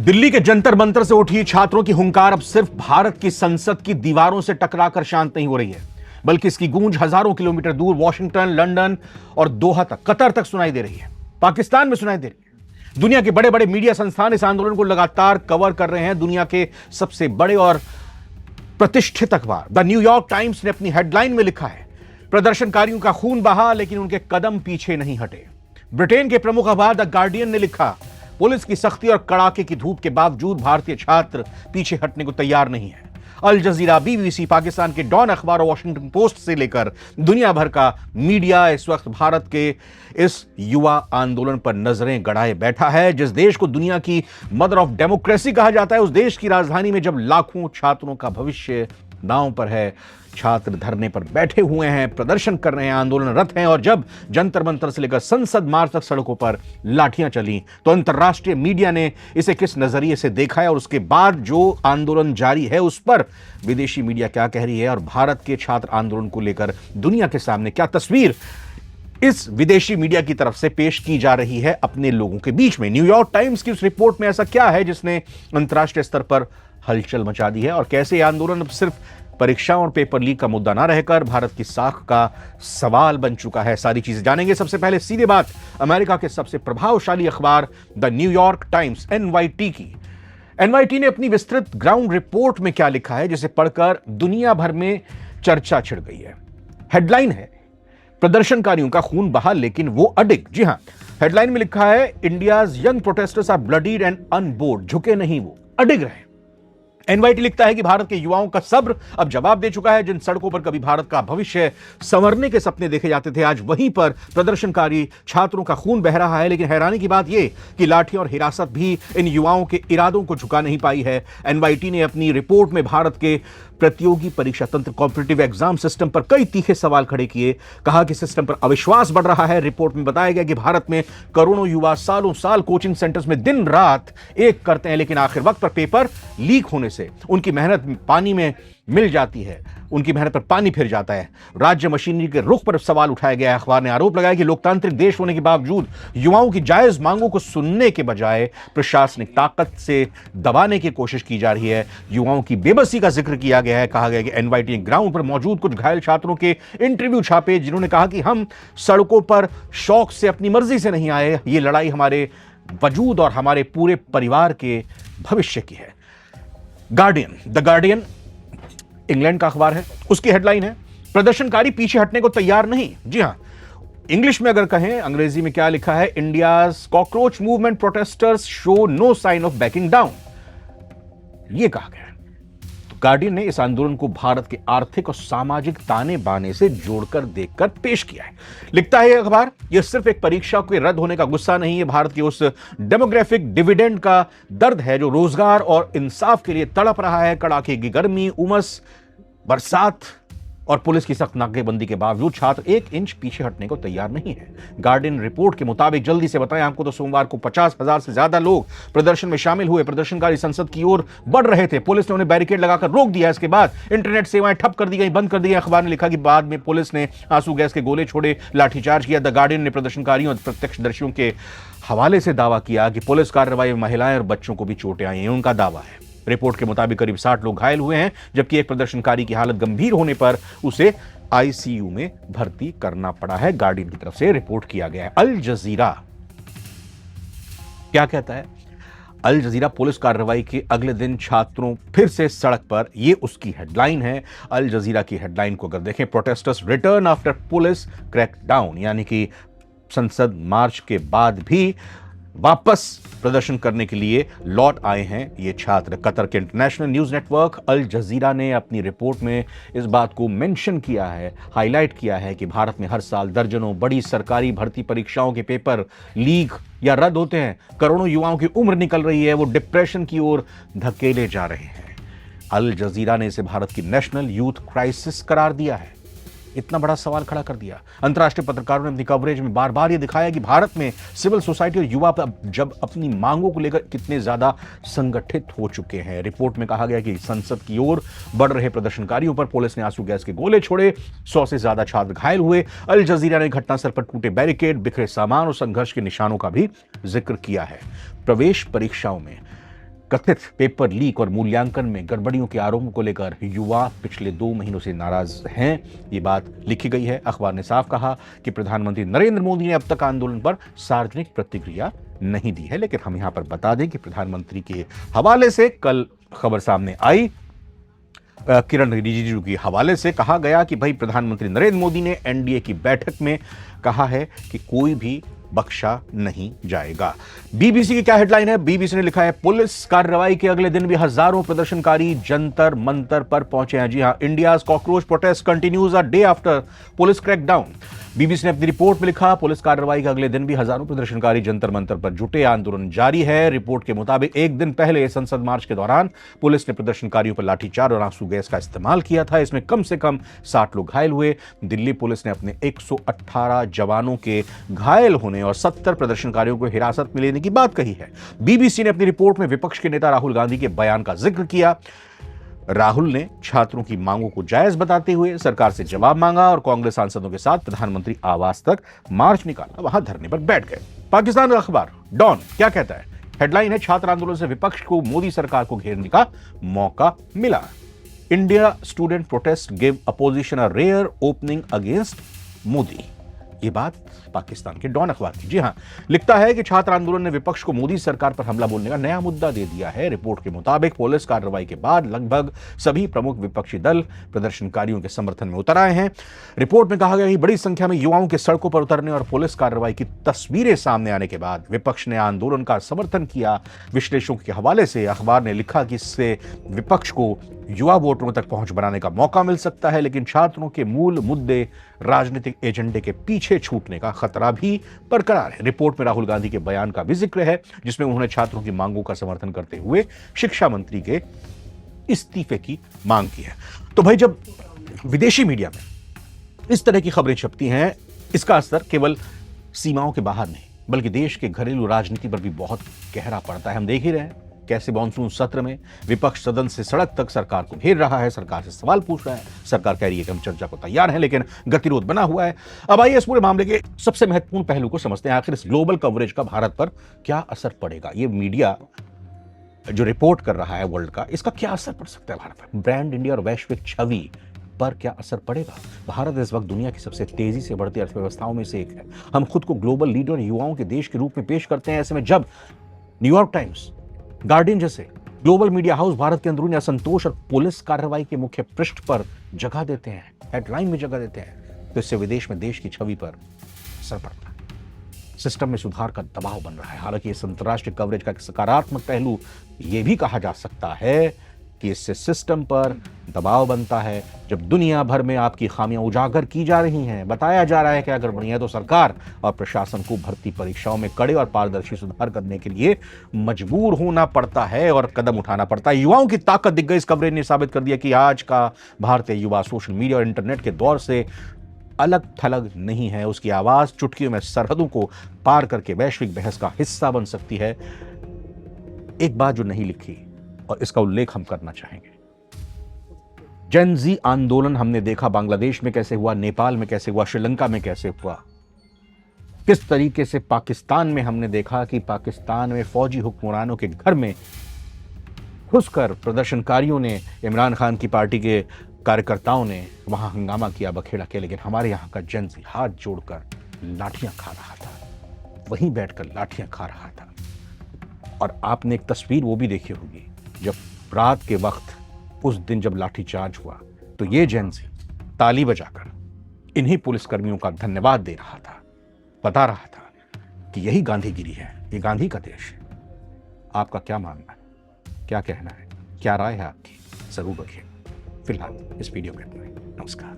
दिल्ली के जंतर मंतर से उठी छात्रों की हुंकार अब सिर्फ भारत की संसद की दीवारों से टकराकर शांत नहीं हो रही है, बल्कि इसकी गूंज हजारों किलोमीटर दूर वॉशिंगटन, लंदन और दोहा तक, कतर तक सुनाई दे रही है। पाकिस्तान में सुनाई दे रही है। दुनिया के बड़े बड़े मीडिया संस्थान इस आंदोलन को लगातार कवर कर रहे हैं। दुनिया के सबसे बड़े और प्रतिष्ठित अखबार द न्यूयॉर्क टाइम्स ने अपनी हेडलाइन में लिखा है, प्रदर्शनकारियों का खून बहा लेकिन उनके कदम पीछे नहीं हटे। ब्रिटेन के प्रमुख अखबार द गार्डियन ने लिखा, पुलिस की सख्ती और कड़ाके की धूप के बावजूद भारतीय छात्र पीछे हटने को तैयार नहीं है। अल जजीरा, बीबीसी, पाकिस्तान के डॉन अखबार और वॉशिंगटन पोस्ट से लेकर दुनिया भर का मीडिया इस वक्त भारत के इस युवा आंदोलन पर नजरें गड़ाए बैठा है। जिस देश को दुनिया की मदर ऑफ डेमोक्रेसी कहा जाता है, उस देश की राजधानी में जब लाखों छात्रों का भविष्य दांव पर है, छात्र धरने पर बैठे हुए हैं, प्रदर्शन कर रहे हैं, आंदोलनरत हैं, और जब जंतर मंतर से लेकर संसद मार्ग तक सड़कों पर लाठियां चली, तो अंतर्राष्ट्रीय मीडिया ने इसे किस नजरिए से देखा है और उसके बाद जो आंदोलन जारी है उस पर विदेशी मीडिया क्या कह रही है और भारत के छात्र आंदोलन को लेकर दुनिया के सामने क्या तस्वीर इस विदेशी मीडिया की तरफ से पेश की जा रही है अपने लोगों के बीच में। न्यूयॉर्क टाइम्स की उस रिपोर्ट में ऐसा क्या है जिसने अंतर्राष्ट्रीय स्तर पर हलचल मचा दी है, और कैसे यह आंदोलन अब सिर्फ परीक्षाओं और पेपर लीक का मुद्दा ना रहकर भारत की साख का सवाल बन चुका है। सारी चीजें जानेंगे। सबसे पहले सीधे बात अमेरिका के सबसे प्रभावशाली अखबार द न्यूयॉर्क टाइम्स एनवाईटी की। एनवाईटी ने अपनी विस्तृत ग्राउंड रिपोर्ट में क्या लिखा है जिसे पढ़कर दुनिया भर में चर्चा छिड़ गई है। हेडलाइन है, प्रदर्शनकारियों का खून बहा लेकिन वो अडिग। जी हां, हेडलाइन में लिखा है, India's young protesters are bloodied and unbowed. झुके नहीं, वो अडिग रहे। एनवाईटी लिखता है कि भारत के युवाओं का सब्र अब जवाब दे चुका है। जिन सड़कों पर कभी भारत का भविष्य संवरने के सपने देखे जाते थे, आज वहीं पर प्रदर्शनकारी छात्रों का खून बह रहा है। लेकिन हैरानी की बात यह कि लाठियां और हिरासत भी इन युवाओं के इरादों को झुका नहीं पाई है। एनवाईटी ने अपनी रिपोर्ट में भारत के प्रतियोगी परीक्षा तंत्र कॉम्पिटिटिव एग्जाम सिस्टम पर कई तीखे सवाल खड़े किए। कहा कि सिस्टम पर अविश्वास बढ़ रहा है। रिपोर्ट में बताया गया कि भारत में करोड़ों युवा सालों साल कोचिंग सेंटर्स में दिन रात एक करते हैं, लेकिन आखिर वक्त पर पेपर लीक होने से उनकी मेहनत पानी में मिल जाती है, उनकी मेहनत पर पानी फिर जाता है। राज्य मशीनरी के रुख पर सवाल उठाया गया है। अखबार ने आरोप लगाया कि लोकतांत्रिक देश होने के बावजूद युवाओं की जायज मांगों को सुनने के बजाय प्रशासनिक ताकत से दबाने की कोशिश की जा रही है। युवाओं की बेबसी का जिक्र किया गया है। कहा गया कि एनवाईटी ग्राउंड पर मौजूद कुछ घायल छात्रों के इंटरव्यू छापे, जिन्होंने कहा कि हम सड़कों पर शौक से, अपनी मर्जी से नहीं आए। ये लड़ाई हमारे वजूद और हमारे पूरे परिवार के भविष्य की है। गार्डियन, द गार्डियन इंग्लैंड का अखबार है, उसकी हेडलाइन है, प्रदर्शनकारी पीछे हटने को तैयार नहीं। जी हां, इंग्लिश में अगर कहें, अंग्रेजी में क्या लिखा है, India's cockroach movement protesters show no sign of backing down, यह कहा गया है। तो गार्डियन ने इस आंदोलन को भारत के आर्थिक और सामाजिक ताने बाने से जोड़कर देखकर पेश किया है। लिखता है यह अखबार, यह सिर्फ एक परीक्षा के रद्द होने का गुस्सा नहीं है, भारत के उस डेमोग्राफिक डिविडेंड का दर्द है जो रोजगार और इंसाफ के लिए तड़प रहा है। कड़ाके की गर्मी, उमस, बरसात और पुलिस की सख्त नाकेबंदी के बावजूद छात्र 1 इंच पीछे हटने को तैयार नहीं है। गार्डियन रिपोर्ट के मुताबिक, जल्दी से बताएं आपको, तो सोमवार को 50,000 से ज्यादा लोग प्रदर्शन में शामिल हुए। प्रदर्शनकारी संसद की ओर बढ़ रहे थे। पुलिस ने उन्हें बैरिकेड लगाकर रोक दिया। इसके बाद इंटरनेट सेवाएं ठप कर दी गई, बंद कर दी गई। अखबार ने लिखा कि बाद में पुलिस ने आंसू गैस के गोले छोड़े, लाठीचार्ज किया। द गार्डियन ने प्रदर्शनकारियों और प्रत्यक्षदर्शियों के हवाले से दावा किया कि पुलिस कार्रवाई में महिलाएं और बच्चों को भी चोटें आई हैं। उनका दावा है। रिपोर्ट के मुताबिक करीब 60 लोग घायल हुए हैं, जबकि एक प्रदर्शनकारी की हालत गंभीर होने पर उसे आईसीयू में भर्ती करना पड़ा है। गार्डियन की तरफ से रिपोर्ट किया गया है। अल जजीरा क्या कहता है? अल जजीरा, पुलिस कार्रवाई के अगले दिन छात्रों फिर से सड़क पर, यह उसकी हेडलाइन है। अल जजीरा की हेडलाइन को अगर देखें, protesters return after police crackdown, यानी कि संसद मार्च के बाद भी वापस प्रदर्शन करने के लिए लौट आए हैं ये छात्र। कतर के इंटरनेशनल न्यूज नेटवर्क अल जजीरा ने अपनी रिपोर्ट में इस बात को मेंशन किया है, हाईलाइट किया है कि भारत में हर साल दर्जनों बड़ी सरकारी भर्ती परीक्षाओं के पेपर लीक या रद्द होते हैं। करोड़ों युवाओं की उम्र निकल रही है, वो डिप्रेशन की ओर धकेले जा रहे हैं। अल जजीरा ने इसे भारत की नेशनल यूथ क्राइसिस करार दिया है। इतना बड़ा सवाल खड़ा कर दिया। अंतर्राष्ट्रीय पत्रकारों ने अपनी कवरेज में बार बार यह दिखाया कि भारत में सिविल सोसाइटी और युवा जब अपनी मांगों को लेकर कितने ज्यादा संगठित हो चुके हैं। रिपोर्ट में कहा गया कि संसद की ओर बढ़ रहे प्रदर्शनकारियों पर पुलिस ने आंसू गैस के गोले छोड़े, 100 से ज्यादा छात्र घायल हुए। अल जजीरा ने घटनास्थल पर टूटे बैरिकेड, बिखरे सामान और संघर्ष के निशानों का भी जिक्र किया है। प्रवेश परीक्षाओं में कथित पेपर लीक और मूल्यांकन में गड़बड़ियों के आरोपों को लेकर युवा पिछले 2 महीनों से नाराज हैं। ये बात लिखी गई है। अखबार ने साफ कहा कि प्रधानमंत्री नरेंद्र मोदी ने अब तक आंदोलन पर सार्वजनिक प्रतिक्रिया नहीं दी है, लेकिन हम यहां पर बता दें कि प्रधानमंत्री के हवाले से कल खबर सामने आई, किरण रिजिजू के हवाले से कहा गया कि भाई प्रधानमंत्री नरेंद्र मोदी ने एनडीए की बैठक में कहा है कि कोई भी बख्शा नहीं जाएगा। बीबीसी की क्या हेडलाइन है? बीबीसी ने लिखा है, पुलिस कार्रवाई के अगले दिन भी हजारों प्रदर्शनकारी जंतर मंतर पर पहुंचे हैं। जी हां, India's cockroach protest continues a day after police crackdown. BBC ने अपनी रिपोर्ट में लिखा, पुलिस कार्रवाई के अगले दिन भी हजारों प्रदर्शनकारी जंतर मंतर पर जुटे, आंदोलन जारी है। रिपोर्ट के मुताबिक एक दिन पहले संसद मार्च के दौरान पुलिस ने प्रदर्शनकारियों पर लाठीचार्ज और आंसू गैस का इस्तेमाल किया था। इसमें कम से कम 60 लोग घायल हुए। दिल्ली पुलिस ने अपने 118 जवानों के घायल होने और 70 प्रदर्शनकारियों को हिरासत में लेने की बात कही है। बीबीसी ने अपनी रिपोर्ट में विपक्ष के नेता राहुल गांधी के बयान का जिक्र किया। राहुल ने छात्रों की मांगों को जायज बताते हुए सरकार से जवाब मांगा और कांग्रेस सांसदों के साथ प्रधानमंत्री आवास तक मार्च निकाला, वहां धरने पर बैठ गए। पाकिस्तान का अखबार डॉन क्या कहता है? हेडलाइन है, छात्र आंदोलन से विपक्ष को मोदी सरकार को घेरने का मौका मिला। India student protest give opposition a rare opening against Modi. ये बात पाकिस्तान के डॉन अखबार की। जी हां, लिखता है कि छात्र आंदोलन ने विपक्ष को मोदी सरकार पर हमला बोलने का नया मुद्दा दे दिया है। रिपोर्ट के मुताबिक पुलिस कार्रवाई के बाद लगभग सभी प्रमुख विपक्षी दल प्रदर्शनकारियों के समर्थन में उतर आए हैं। रिपोर्ट में कहा गया कि बड़ी संख्या में युवाओं के सड़कों पर उतरने और पुलिस कार्रवाई की तस्वीरें सामने आने के बाद विपक्ष ने आंदोलन का समर्थन किया। विश्लेषकों के हवाले से अखबार ने लिखा कि इससे विपक्ष को युवा वोटरों तक पहुंच बनाने का मौका मिल सकता है, लेकिन छात्रों के मूल मुद्दे राजनीतिक एजेंडे के पीछे छूटने का खतरा भी बरकरार है। रिपोर्ट में राहुल गांधी के बयान का भी जिक्र है, जिसमें उन्होंने छात्रों की मांगों का समर्थन करते हुए शिक्षा मंत्री के इस्तीफे की मांग की है। तो भाई, जब विदेशी मीडिया में इस तरह की खबरें छपती हैं, इसका असर केवल सीमाओं के बाहर नहीं बल्कि देश के घरेलू राजनीति पर भी बहुत गहरा पड़ता है। हम देख ही रहे हैं कैसे मॉनसून सत्र में विपक्ष सदन से सड़क तक सरकार को घेर रहा है, सरकार से सवाल पूछ रहा है। सरकार कह रही है कि हम चर्चा को तैयार हैं, लेकिन गतिरोध बना हुआ है। अब आइए इस पूरे मामले के सबसे महत्वपूर्ण पहलू को समझते हैं। आखिर इस ग्लोबल कवरेज का भारत पर क्या असर पड़ेगा? ये मीडिया जो रिपोर्ट कर रहा है वर्ल्ड का, इसका क्या असर पड़ सकता है भारत पर? ब्रांड इंडिया और वैश्विक छवि पर क्या असर पड़ेगा? भारत इस वक्त दुनिया की सबसे तेजी से बढ़ती अर्थव्यवस्थाओं में से एक है। हम खुद को ग्लोबल लीडर युवाओं के देश के रूप में पेश करते हैं। ऐसे में जब न्यूयॉर्क टाइम्स, गार्डियन जैसे ग्लोबल मीडिया हाउस भारत के अंदरूनी असंतोष और पुलिस कार्रवाई के मुख्य पृष्ठ पर जगह देते हैं, हेडलाइन में जगह देते हैं, तो इससे विदेश में देश की छवि पर असर पड़ता है। सिस्टम में सुधार का दबाव बन रहा है। हालांकि इस अंतर्राष्ट्रीय कवरेज का एक सकारात्मक पहलू यह भी कहा जा सकता है कि इससे सिस्टम पर दबाव बनता है। जब दुनिया भर में आपकी खामियां उजागर की जा रही हैं, बताया जा रहा है कि अगर बढ़िया, तो सरकार और प्रशासन को भर्ती परीक्षाओं में कड़े और पारदर्शी सुधार करने के लिए मजबूर होना पड़ता है और कदम उठाना पड़ता है। युवाओं की ताकत दिख गई। इस कवरेज ने साबित कर दिया कि आज का भारतीय युवा सोशल मीडिया और इंटरनेट के दौर से अलग थलग नहीं है। उसकी आवाज चुटकियों में सरहदों को पार करके वैश्विक बहस का हिस्सा बन सकती है। एक बात जो नहीं लिखी और इसका उल्लेख हम करना चाहेंगे, जेन ज़ी आंदोलन हमने देखा बांग्लादेश में कैसे हुआ, नेपाल में कैसे हुआ, श्रीलंका में कैसे हुआ। किस तरीके से पाकिस्तान में हमने देखा कि पाकिस्तान में फौजी हुक्मरानों के घर में घुसकर प्रदर्शनकारियों ने, इमरान खान की पार्टी के कार्यकर्ताओं ने वहां हंगामा किया, बखेड़ा किया। लेकिन हमारे यहां का जेन ज़ी हाथ जोड़कर लाठियां खा रहा था, वहीं बैठकर लाठियां खा रहा था। और आपने एक तस्वीर वो भी देखी होगी, जब रात के वक्त उस दिन जब लाठीचार्ज हुआ, तो ये जेन ज़ी ताली बजाकर इन्हीं पुलिसकर्मियों का धन्यवाद दे रहा था, बता रहा था कि यही गांधीगिरी है, ये गांधी का देश है। आपका क्या मानना है, क्या कहना है, क्या राय है आपकी? जरूर रखिए। फिलहाल इस वीडियो में इतना ही। नमस्कार।